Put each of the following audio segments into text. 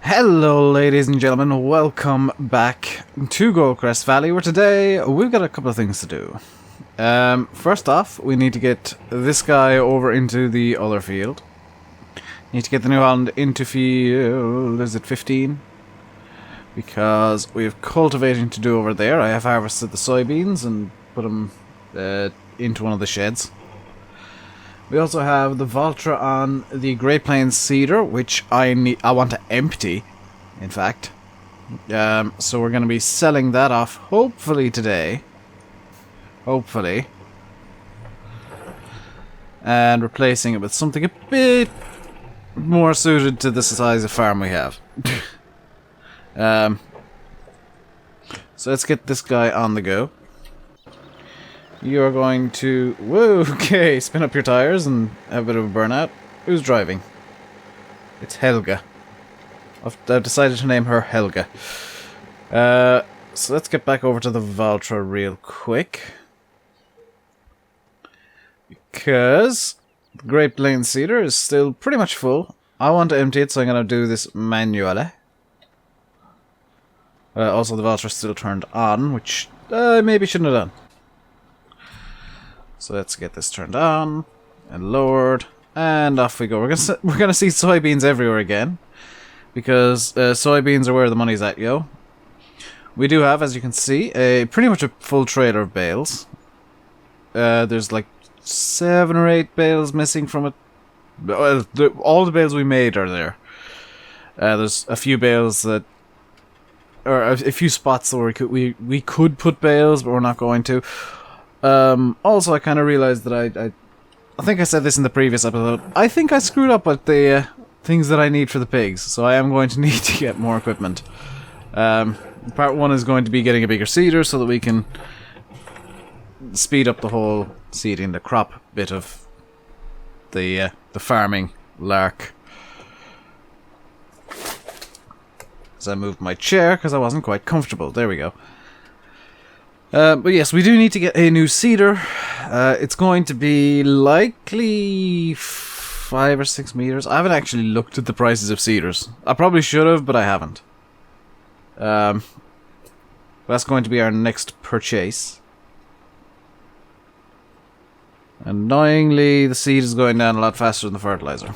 Hello ladies and gentlemen, welcome back to Goldcrest Valley, where today we've got a couple of things to do. First off, we need to get this guy over into the other field. Need to get the New Holland into field, is it 15? Because we have cultivating to do over there. I have harvested the soybeans and put them into one of the sheds. We also have the Valtra on the Great Plains Cedar, which I want to empty, in fact. So we're going to be selling that off, hopefully today. Hopefully. And replacing it with something a bit more suited to the size of farm we have. So let's get this guy on the go. You're going to... Whoa, okay, spin up your tires and have a bit of a burnout. Who's driving? It's Helga. I've decided to name her Helga. So let's get back over to the Valtra real quick. Because the Great Plains Cedar is still pretty much full. I want to empty it, so I'm going to do this manually. Also, the Valtra is still turned on, which I maybe shouldn't have done. So let's get this turned on and lowered, and off we go. We're gonna see soybeans everywhere again, because soybeans are where the money's at, yo. We do have, as you can see, pretty much a full trailer of bales. There's like 7 or 8 bales missing from it. Well, all the bales we made are there. There's a few bales that, or a few spots where we could put bales, but we're not going to. Also, I kind of realized that I think I said this in the previous episode. I think I screwed up with the things that I need for the pigs, so I am going to need to get more equipment. Part 1 is going to be getting a bigger seeder so that we can speed up the whole seeding, the crop bit of the farming lark. As I moved my chair because I wasn't quite comfortable. There we go. But yes, we do need to get a new seeder. It's going to be likely 5 or 6 meters. I haven't actually looked at the prices of seeders. I probably should have, but I haven't. That's going to be our next purchase. Annoyingly, the seed is going down a lot faster than the fertilizer.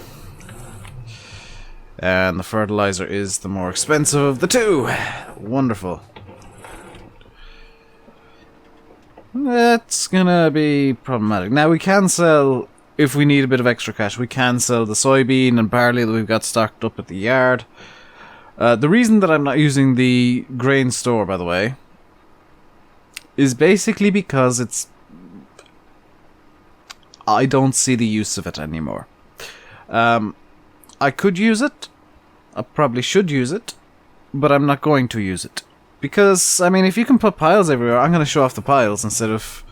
And the fertilizer is the more expensive of the two. Wonderful. That's gonna be problematic. Now we can sell, if we need a bit of extra cash, we can sell the soybean and barley that we've got stocked up at the yard. The reason that I'm not using the grain store, by the way, is basically because I don't see the use of it anymore. I could use it, I probably should use it, but I'm not going to use it. Because, I mean, if you can put piles everywhere, I'm going to show off the piles instead of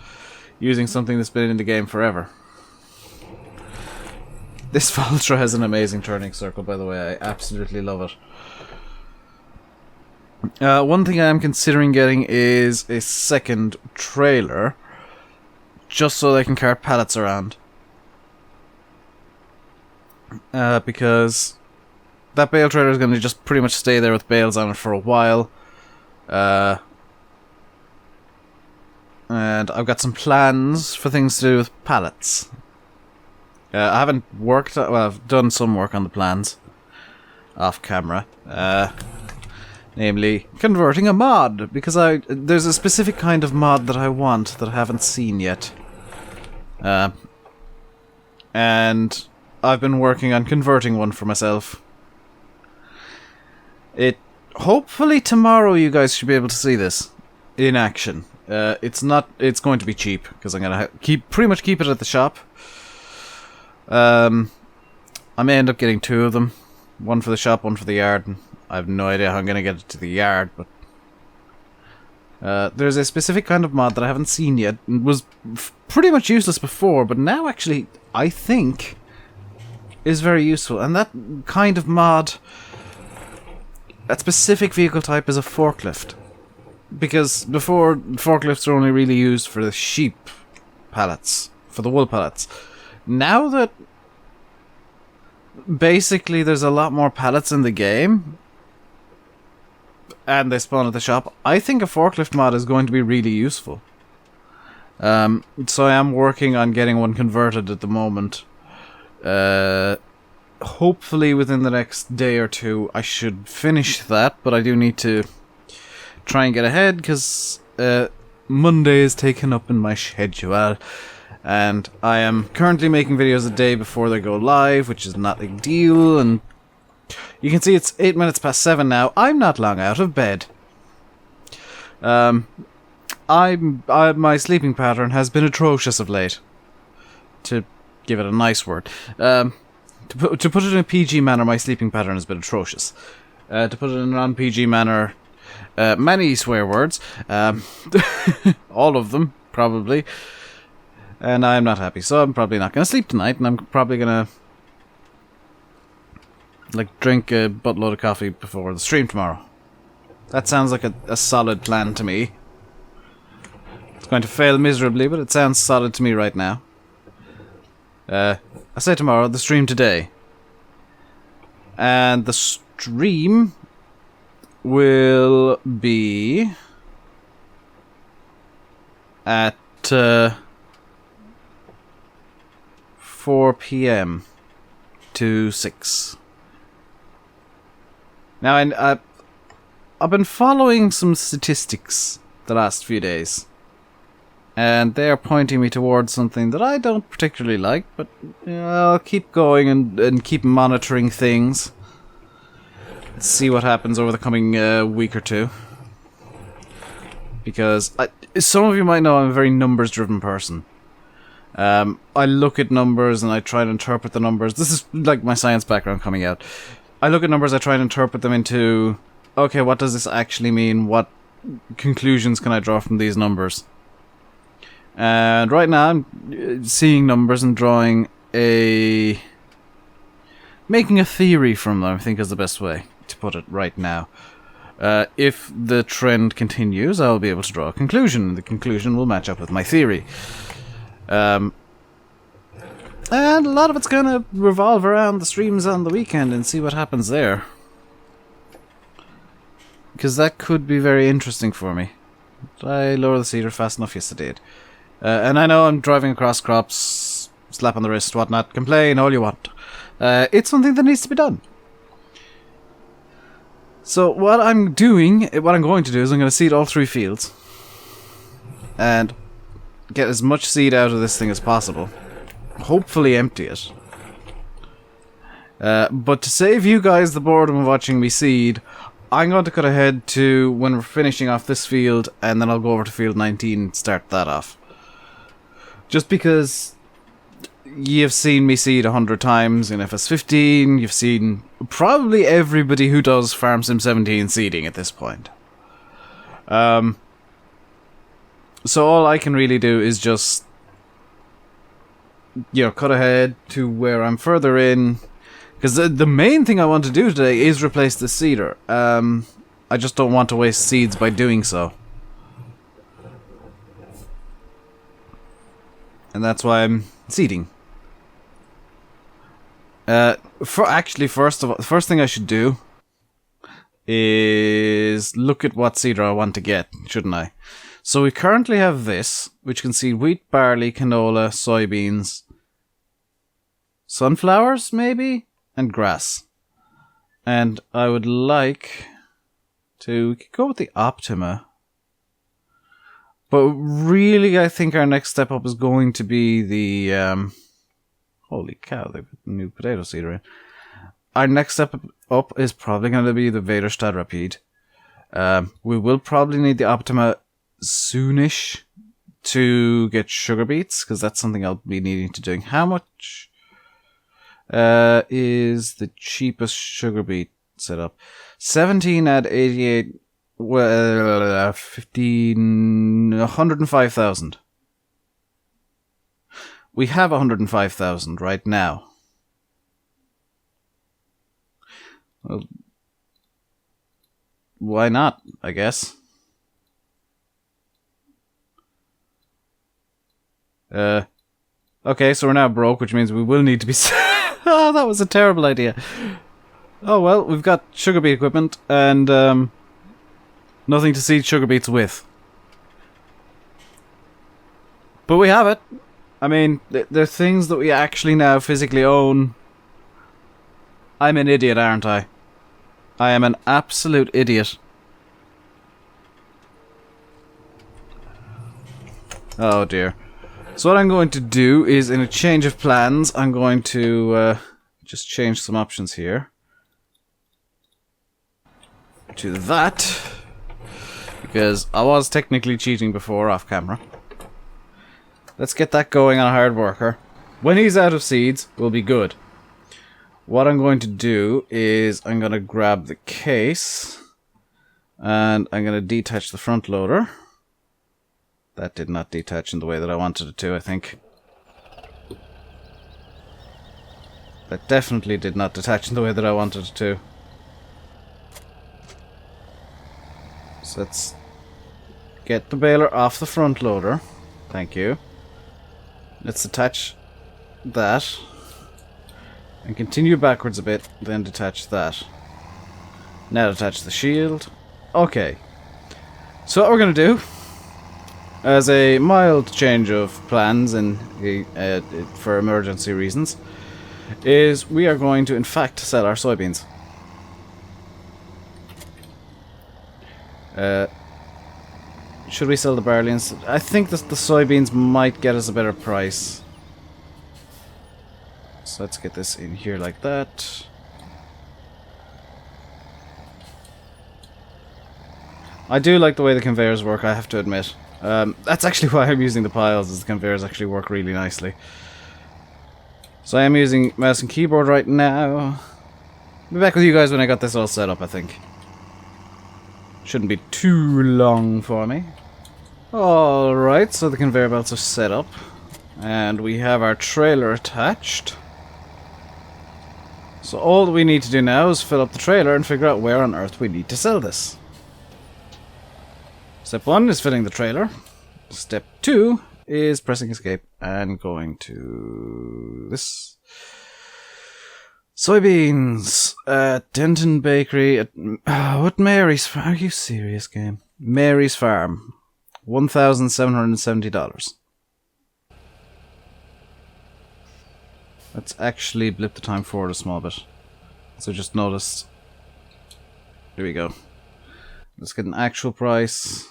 using something that's been in the game forever. This Valtra has an amazing turning circle, by the way. I absolutely love it. One thing I am considering getting is a second trailer, just so they can cart pallets around. Because that bale trailer is going to just pretty much stay there with bales on it for a while. And I've got some plans for things to do with pallets. I haven't worked, well, I've done some work on the plans off camera. Namely, converting a mod, because there's a specific kind of mod that I want that I haven't seen yet. And I've been working on converting one for myself. Hopefully tomorrow you guys should be able to see this in action. It's going to be cheap because I'm gonna pretty much keep it at the shop. I may end up getting 2 of them, one for the shop, one for the yard. And I have no idea how I'm gonna get it to the yard, but there's a specific kind of mod that I haven't seen yet. It was pretty much useless before, but now actually I think is very useful. And that kind of mod, that specific vehicle type, is a forklift. Because before, forklifts were only really used for the sheep pallets, for the wool pallets. Now that basically there's a lot more pallets in the game, and they spawn at the shop, I think a forklift mod is going to be really useful. So I am working on getting one converted at the moment. Hopefully within the next day or two I should finish that, but I do need to try and get ahead because Monday is taken up in my schedule, and I am currently making videos a day before they go live, which is not a big deal. And you can see it's 8 minutes past 7 now. I'm not long out of bed. My sleeping pattern has been atrocious of late, to give it a nice word. To put it in a PG manner, my sleeping pattern has been atrocious. To put it in a non-PG manner, many swear words. All of them, probably. And I'm not happy, so I'm probably not going to sleep tonight, and I'm probably going to drink a buttload of coffee before the stream tomorrow. That sounds like a solid plan to me. It's going to fail miserably, but it sounds solid to me right now. I say tomorrow, the stream today. And the stream will be at 4 PM to 6. Now, I've been following some statistics the last few days, and they're pointing me towards something that I don't particularly like, but I'll keep going and keep monitoring things. Let's see what happens over the coming week or two. Because some of you might know I'm a very numbers-driven person. I look at numbers and I try to interpret the numbers. This is like my science background coming out. I look at numbers, I try to interpret them into, okay, what does this actually mean? What conclusions can I draw from these numbers? And right now I'm seeing numbers and making a theory from them, I think is the best way to put it right now. If the trend continues, I'll be able to draw a conclusion. The conclusion will match up with my theory. And a lot of it's going to revolve around the streams on the weekend and see what happens there. Because that could be very interesting for me. Did I lower the cedar fast enough? Yes, I did. And I know I'm driving across crops, slap on the wrist, whatnot, complain all you want. It's something that needs to be done. So what I'm going to do is I'm going to seed all 3 fields. And get as much seed out of this thing as possible. Hopefully empty it. But to save you guys the boredom of watching me seed, I'm going to cut ahead to when we're finishing off this field, and then I'll go over to field 19 and start that off. Just because you've seen me seed 100 times in FS15, you've seen probably everybody who does Farm Sim 17 seeding at this point. So all I can really do is just, cut ahead to where I'm further in. Because the main thing I want to do today is replace the cedar. I just don't want to waste seeds by doing so. And that's why I'm seeding. First thing I should do is look at what cedar I want to get, shouldn't I? So we currently have this, which can seed wheat, barley, canola, soybeans, sunflowers, maybe, and grass. And I would like to go with the Optima. But really, I think our next step up is going to be the... holy cow, they put the new potato seeder in. Our next step up is probably going to be the Vaderstad Rapide. We will probably need the Optima soonish to get sugar beets, because that's something I'll be needing to do. How much is the cheapest sugar beet setup? 17 at 88, well, 105,000. We have 105,000 right now. Well, why not, I guess. Okay, so we're now broke, which means we will need to be... Oh, that was a terrible idea. Oh well, we've got sugar beet equipment, and Nothing to seed sugar beets with. But we have it. I mean, they're things that we actually now physically own. I'm an idiot, aren't I? I am an absolute idiot. Oh dear. So what I'm going to do is, in a change of plans, I'm going to just change some options here. To that. Because I was technically cheating before off camera. Let's get that going on a hard worker. When he's out of seeds, we'll be good. What I'm going to do is I'm going to grab the case. And I'm going to detach the front loader. That did not detach in the way that I wanted it to, I think. That definitely did not detach in the way that I wanted it to. So let's get the baler off the front loader. Thank you. Let's attach that. And continue backwards a bit, then detach that. Now detach the shield. Okay. So what we're going to do, as a mild change of plans and for emergency reasons, is we are going to in fact sell our soybeans. Should we sell the barley instead? I think that the soybeans might get us a better price. So let's get this in here like that. I do like the way the conveyors work, I have to admit. That's actually why I'm using the piles, is the conveyors actually work really nicely. So I am using mouse and keyboard right now. I'll be back with you guys when I got this all set up, I think. Shouldn't be too long for me. Alright, so the conveyor belts are set up. And we have our trailer attached. So all that we need to do now is fill up the trailer and figure out where on earth we need to sell this. Step 1 is filling the trailer. Step 2 is pressing escape and going to this. Soybeans at Denton Bakery at what Mary's Farm? Are you serious, game? Mary's Farm. $1,770. Let's actually blip the time forward a small bit. So just noticed. Here we go. Let's get an actual price.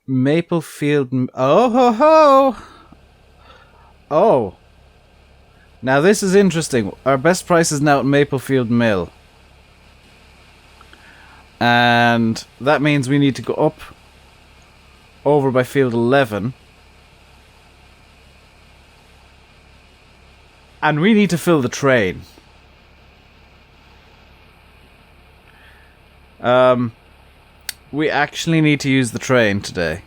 Maplefield. Oh ho ho! Oh. Now this is interesting. Our best price is now at Maplefield Mill. And that means we need to go up over by field 11. And we need to fill the train. We actually need to use the train today.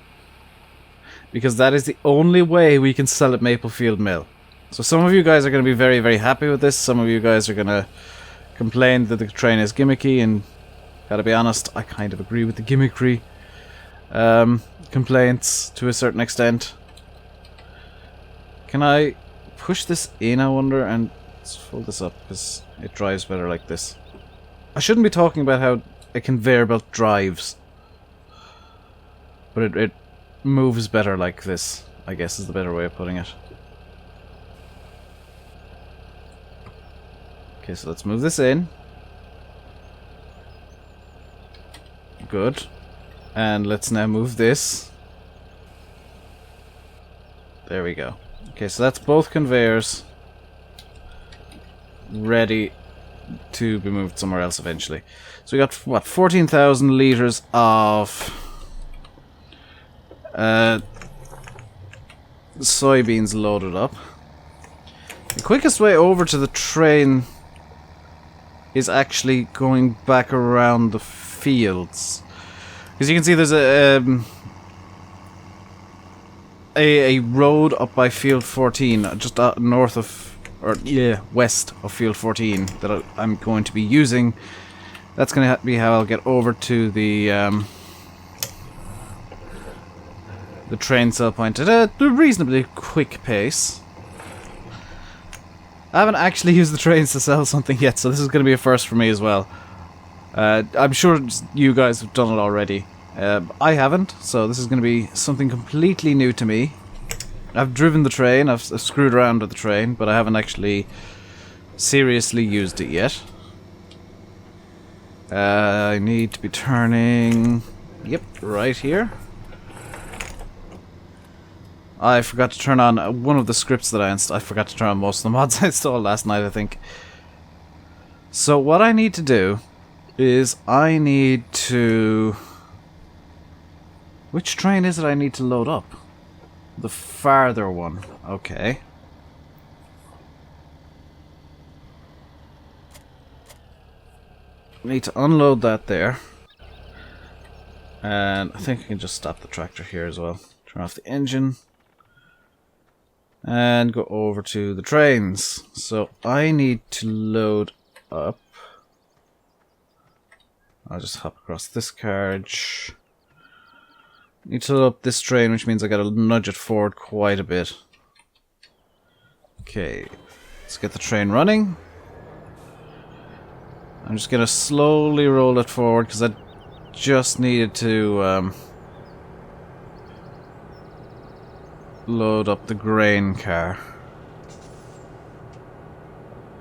Because that is the only way we can sell at Maplefield Mill. So some of you guys are going to be very, very happy with this. Some of you guys are going to complain that the train is gimmicky. And gotta be honest, I kind of agree with the gimmickry complaints to a certain extent. Can I push this in, I wonder? And let's fold this up because it drives better like this. I shouldn't be talking about how a conveyor belt drives. But it moves better like this, I guess is the better way of putting it. Okay, so let's move this in. Good. And let's now move this. There we go. Okay, so that's both conveyors ready to be moved somewhere else eventually. So we got, what, 14,000 litres of soybeans loaded up. The quickest way over to the train is actually going back around the fields. Because you can see there's a road up by field 14, just north of, or yeah, west of field 14 that I'm going to be using. That's going to be how I'll get over to the train sell point at a reasonably quick pace. I haven't actually used the trains to sell something yet, so this is going to be a first for me as well. I'm sure you guys have done it already. I haven't, so this is going to be something completely new to me. I've driven the train, I've screwed around with the train, but I haven't actually seriously used it yet. I need to be turning... Yep, right here. I forgot to turn on one of the scripts that I forgot to turn on most of the mods I installed last night, I think. So what I need to do is I need to... Which train is it I need to load up? The farther one. Okay. Need to unload that there. And I think I can just stop the tractor here as well. Turn off the engine. And go over to the trains. So I need to load up. I'll just hop across this carriage. Need to load up this train, which means I gotta nudge it forward quite a bit. Okay, let's get the train running. I'm just gonna slowly roll it forward because I just needed to load up the grain car,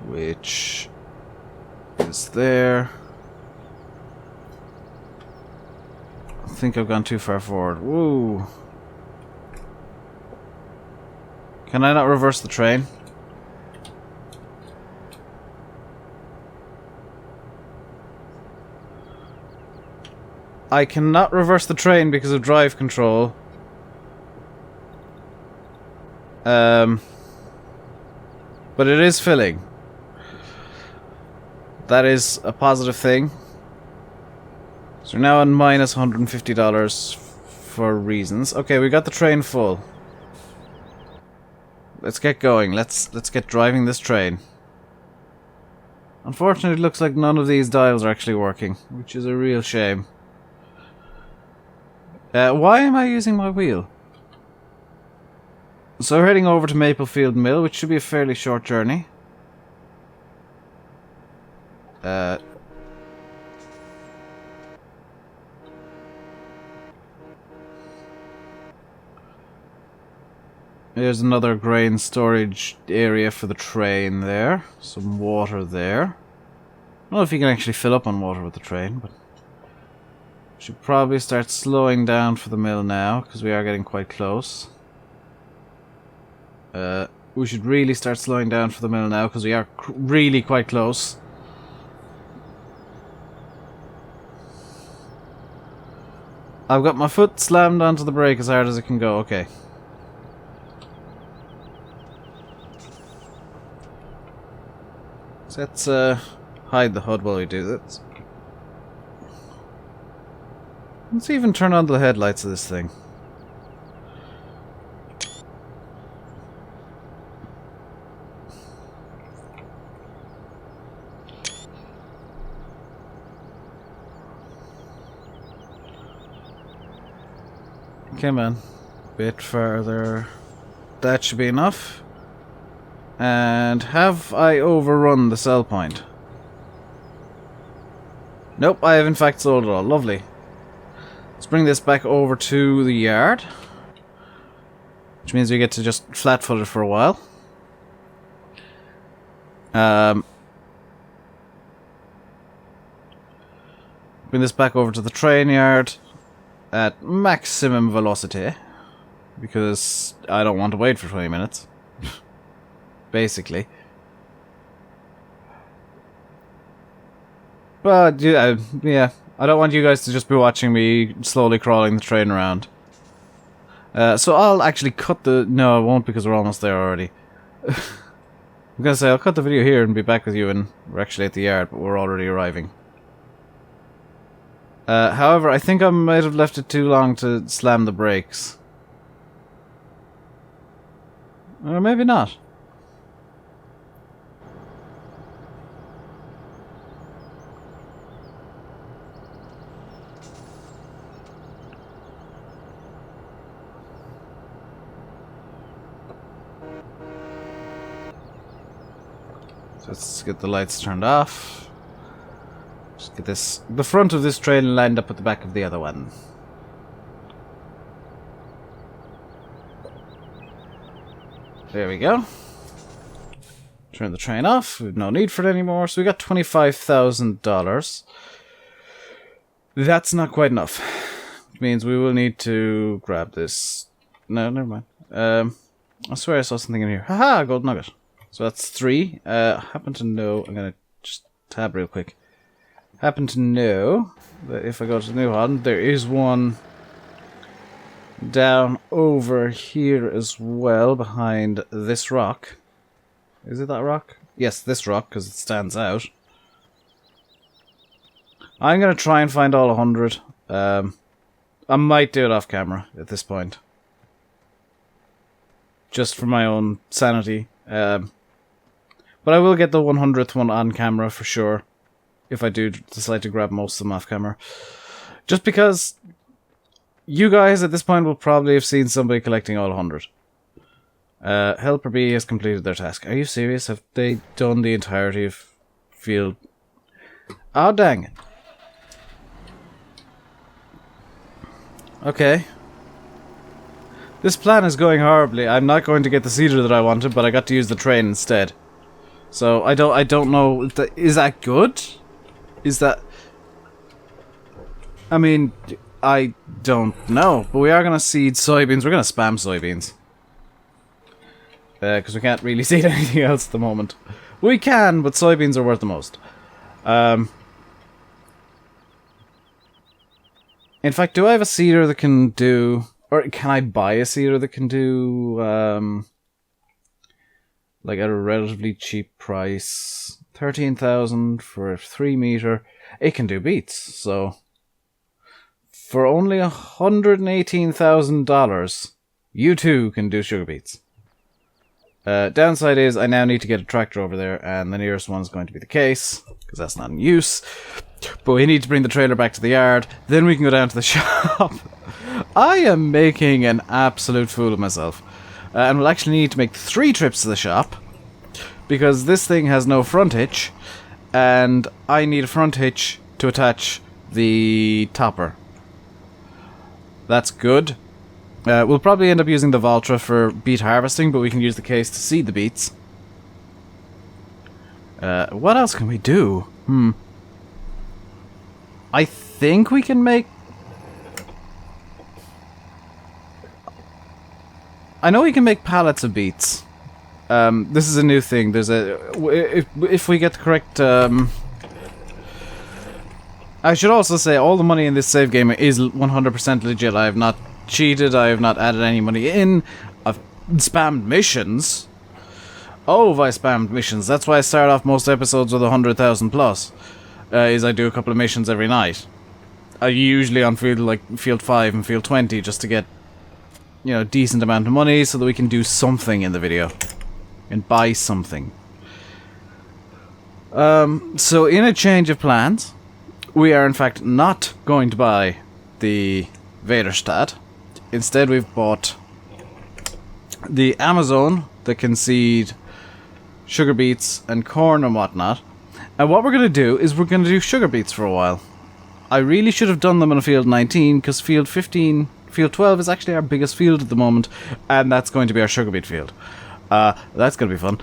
which is there. I think I've gone too far forward. Woo! Can I not reverse the train? I cannot reverse the train because of drive control. But it is filling. That is a positive thing. So we're now on minus $150 for reasons. Okay, we got the train full. Let's get going. Let's get driving this train. Unfortunately, it looks like none of these dials are actually working, which is a real shame. Why am I using my wheel? So we're heading over to Maplefield Mill, which should be a fairly short journey. There's another grain storage area for the train there. Some water there. I don't know if you can actually fill up on water with the train, but... should probably start slowing down for the mill now, because we are getting quite close. We should really start slowing down for the mill now, because we are really quite close. I've got my foot slammed onto the brake as hard as it can go, okay. So let's hide the HUD while we do this. Let's even turn on the headlights of this thing. Come on. Bit further. That should be enough. And have I overrun the sell point? Nope, I have in fact sold it all. Lovely. Let's bring this back over to the yard. Which means we get to just flat-foot it for a while. Bring this back over to the train yard at maximum velocity. Because I don't want to wait for 20 minutes. Basically. But, yeah. I don't want you guys to just be watching me slowly crawling the train around. So I'll actually cut the... No, I won't because we're almost there already. I'm gonna say I'll cut the video here and be back with you when we're actually at the yard, but we're already arriving. However, I think I might have left it too long to slam the brakes. Or maybe not. So let's get the lights turned off. Just get this, the front of this trailer lined up with the back of the other one. There we go. Turn the train off. We've no need for it anymore. So we got $25,000. That's not quite enough. Which means we will need to grab this. No, never mind. I swear I saw something in here. Haha, gold nugget. So that's 3. Happen to know. I'm gonna just tab real quick. Happen to know that if I go to New Holland, there is one down over here as well, behind this rock. Is it that rock? Yes, this rock, because it stands out. I'm going to try and find all 100. I might do it off camera at this point. Just for my own sanity. But I will get the 100th one on camera for sure. If I do decide to grab most of them off camera. Just because you guys at this point will probably have seen somebody collecting all 100. Helper B has completed their task. Are you serious? Have they done the entirety of field? Oh, dang it. Okay. This plan is going horribly. I'm not going to get the cedar that I wanted, but I got to use the train instead. So I don't know. Is that good? Is that? I mean, I don't know. But we are going to seed soybeans. We're going to spam soybeans. Because we can't really seed anything else at the moment. We can, but soybeans are worth the most. In fact, do I have a seeder that can do... Or can I buy a seeder that can do... like at a relatively cheap price... 13,000 for a 3 meter. It can do beets, so... For only $118,000, you too can do sugar beets. Downside is I now need to get a tractor over there, and the nearest one is going to be the case, because that's not in use. But we need to bring the trailer back to the yard, then we can go down to the shop. I am making an absolute fool of myself. And we'll actually need to make 3 trips to the shop, because this thing has no front hitch, and I need a front hitch to attach the topper. That's good. We'll probably end up using the Valtra for beet harvesting, but we can use the case to seed the beets. What else can we do? I think we can make... I know we can make pallets of beets. This is a new thing. There's a... If we get the correct... I should also say all the money in this save game is 100% legit. I have not cheated, I have not added any money in. I've spammed missions. Oh, have I spammed missions? That's why I start off most episodes with 100,000 plus. Is I do a couple of missions every night. I usually on field 5 and field 20 just to get, you know, decent amount of money so that we can do something in the video. And buy something. So in a change of plans, we are in fact not going to buy the Vaderstad. Instead we've bought the Amazon that can seed sugar beets and corn and whatnot. And what we're going to do is we're going to do sugar beets for a while. I really should have done them in a field 19 because field 15, field 12 is actually our biggest field at the moment, and that's going to be our sugar beet field. That's going to be fun.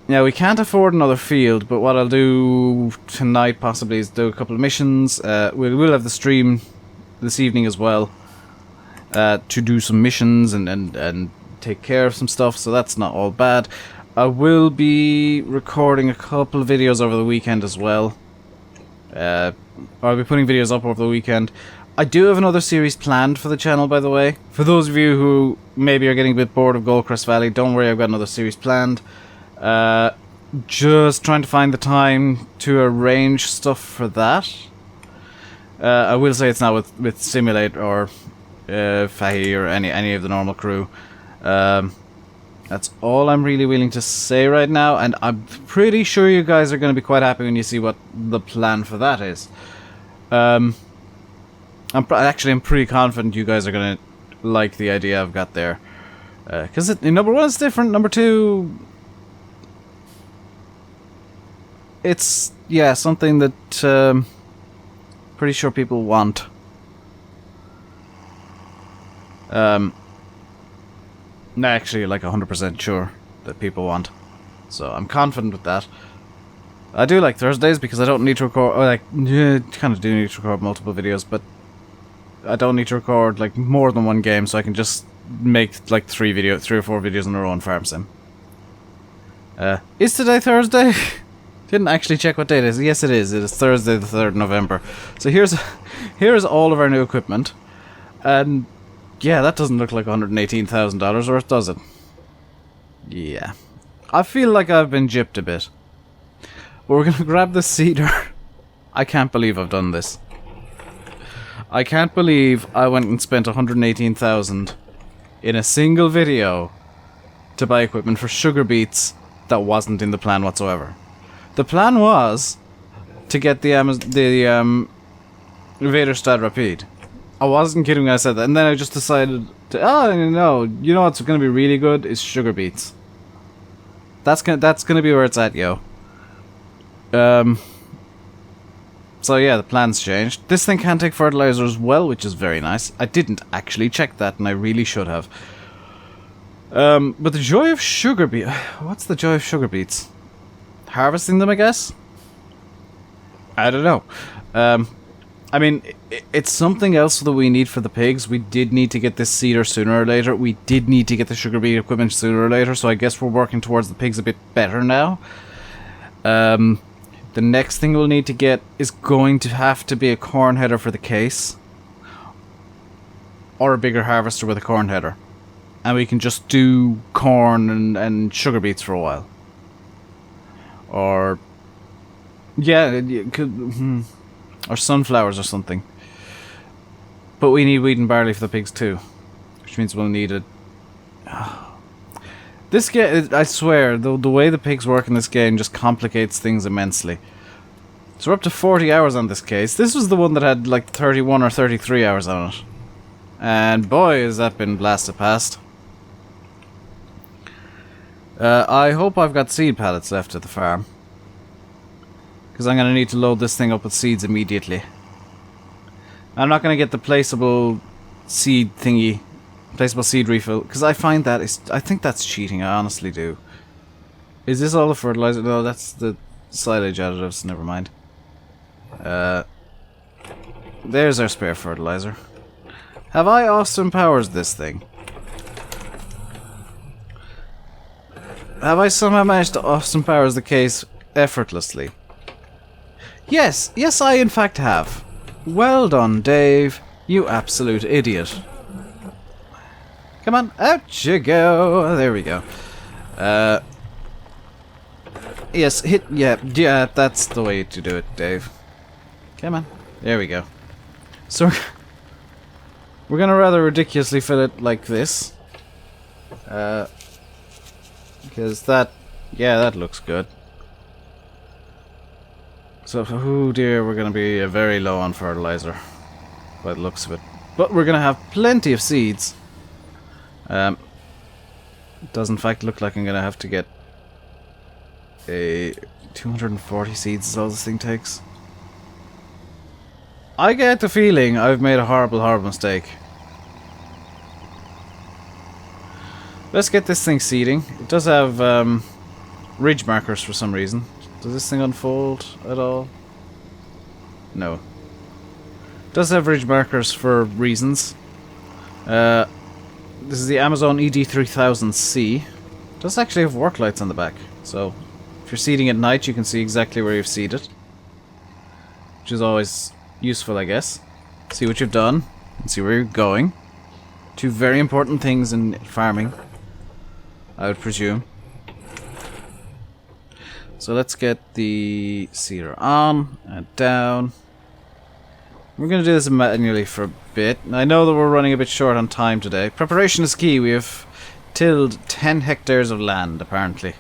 Now, we can't afford another field, but what I'll do tonight possibly is do a couple of missions. We'll have the stream this evening as well to do some missions and take care of some stuff, so that's not all bad. I will be recording a couple of videos over the weekend as well. I'll be putting videos up over the weekend. I do have another series planned for the channel, by the way. For those of you who maybe are getting a bit bored of Goldcrest Valley, don't worry, I've got another series planned. Just trying to find the time to arrange stuff for that. I will say it's not with Simulate or Fahy or any of the normal crew. That's all I'm really willing to say right now, and I'm pretty sure you guys are going to be quite happy when you see what the plan for that is. I'm pretty confident you guys are going to like the idea I've got there. Because number one, it's different. Number two, it's, yeah, something that pretty sure people want. Actually, like 100% sure that people want. So I'm confident with that. I do like Thursdays because I don't need to record, or like, yeah, kind of do need to record multiple videos, but I don't need to record like more than one game, so I can just make like 3 or 4 videos in a row on Farm Sim. Is today Thursday? Didn't actually check what date it is. Yes, it is. It is Thursday the 3rd of November. So here's all of our new equipment. And yeah, that doesn't look like $118,000 worth, does it? Yeah. I feel like I've been gypped a bit. But we're gonna grab the cedar. I can't believe I've done this. I can't believe I went and spent $118,000 in a single video to buy equipment for sugar beets that wasn't in the plan whatsoever. The plan was to get the Vader Stad Rapide. I wasn't kidding when I said that, and then I just decided to, no, you know what's gonna be really good is sugar beets. That's gonna be where it's at, yo. So yeah, the plan's changed. This thing can take fertilizer as well, which is very nice. I didn't actually check that, and I really should have. But the joy of sugar beet. What's the joy of sugar beets? Harvesting them, I guess? I don't know. I mean, it's something else that we need for the pigs. We did need to get this cedar sooner or later. We did need to get the sugar beet equipment sooner or later, so I guess we're working towards the pigs a bit better now. The next thing we'll need to get is going to have to be a corn header for the case. Or a bigger harvester with a corn header. And we can just do corn and sugar beets for a while. Or... yeah, it could... or sunflowers or something. But we need wheat and barley for the pigs too. Which means we'll need a... This game, I swear, the way the pigs work in this game just complicates things immensely. So we're up to 40 hours on this case. This was the one that had like 31 or 33 hours on it. And boy, has that been blasted past. I hope I've got seed pallets left at the farm. Because I'm going to need to load this thing up with seeds immediately. I'm not going to get the placeable seed thingy. Placeable seed refill, because I find that I think that's cheating. I honestly do. Is this all the fertilizer? No, that's the silage additives. Never mind. There's our spare fertilizer. Have I Austin Powers this thing? Have I somehow managed to Austin Powers the case effortlessly? Yes, yes, I in fact have. Well done, Dave. You absolute idiot. Come on, out you go. There we go. Yes, hit, yeah, that's the way to do it, Dave. Come on, there we go. So, we're gonna rather ridiculously fill it like this. Because that, yeah, that looks good. So, oh dear, we're gonna be very low on fertilizer, by the looks of it. But we're gonna have plenty of seeds. It does in fact look like I'm gonna have to get a 240 seeds is all this thing takes. I get the feeling I've made a horrible mistake. Let's get this thing seeding. It does have ridge markers for some reason. Does this thing unfold at all? No. It does have ridge markers for reasons. This is the Amazon ED3000C. It does actually have work lights on the back, so if you're seeding at night you can see exactly where you've seeded. Which is always useful, I guess. See what you've done, and see where you're going. Two very important things in farming, I would presume. So let's get the seeder on and down. We're going to do this manually for a bit. I know that we're running a bit short on time today. Preparation is key. We have tilled 10 hectares of land, apparently.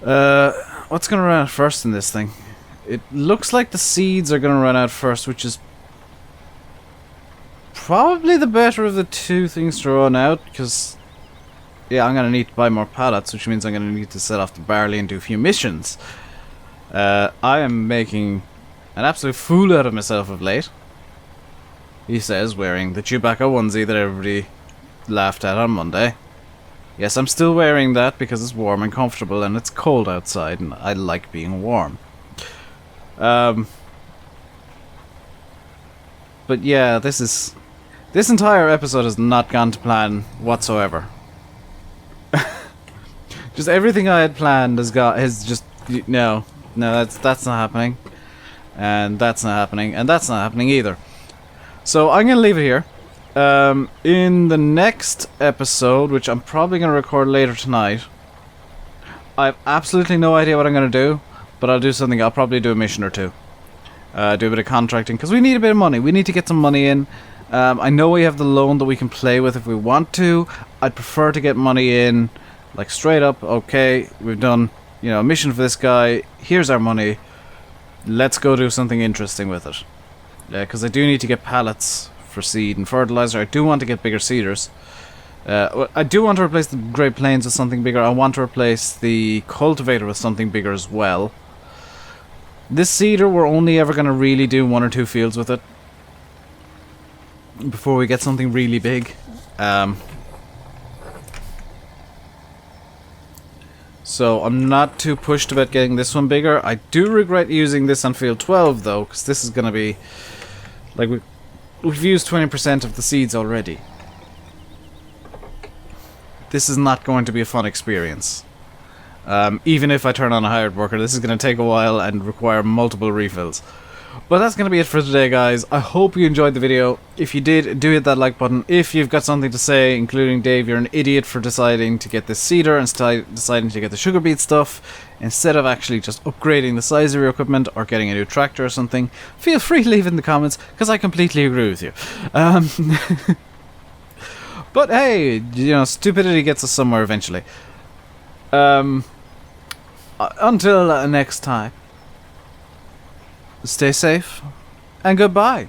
What's going to run out first in this thing? It looks like the seeds are going to run out first, which is probably the better of the two things to run out, because yeah, I'm gonna need to buy more pallets, which means I'm gonna need to set off the barley and do a few missions. I am making an absolute fool out of myself of late. He says, wearing the Chewbacca onesie that everybody laughed at on Monday. Yes, I'm still wearing that because it's warm and comfortable and it's cold outside and I like being warm. But yeah, this entire episode has not gone to plan whatsoever. Just everything I had planned has just no, that's not happening. And that's not happening, and that's not happening either. So I'm gonna leave it here. In the next episode, which I'm probably gonna record later tonight, I have absolutely no idea what I'm gonna do, but I'll do something. I'll probably do a mission or two. Do a bit of contracting, because we need a bit of money. We need to get some money in. I know we have the loan that we can play with if we want to. I'd prefer to get money in, like straight up. Okay, we've done, a mission for this guy. Here's our money. Let's go do something interesting with it. Yeah, because I do need to get pallets for seed and fertilizer. I do want to get bigger seeders. I do want to replace the Great Plains with something bigger. I want to replace the cultivator with something bigger as well. This seeder, we're only ever going to really do 1 or 2 fields with it before we get something really big. So I'm not too pushed about getting this one bigger. I do regret using this on field 12 though, because this is going to be like we've used 20% of the seeds already. This is not going to be a fun experience. Even if I turn on a hired worker, this is going to take a while and require multiple refills. But that's going to be it for today, guys. I hope you enjoyed the video. If you did, do hit that like button. If you've got something to say, including Dave, you're an idiot for deciding to get this seeder and deciding to get the sugar beet stuff, instead of actually just upgrading the size of your equipment or getting a new tractor or something, feel free to leave it in the comments, because I completely agree with you. But hey, stupidity gets us somewhere eventually. Until next time. Stay safe, and goodbye.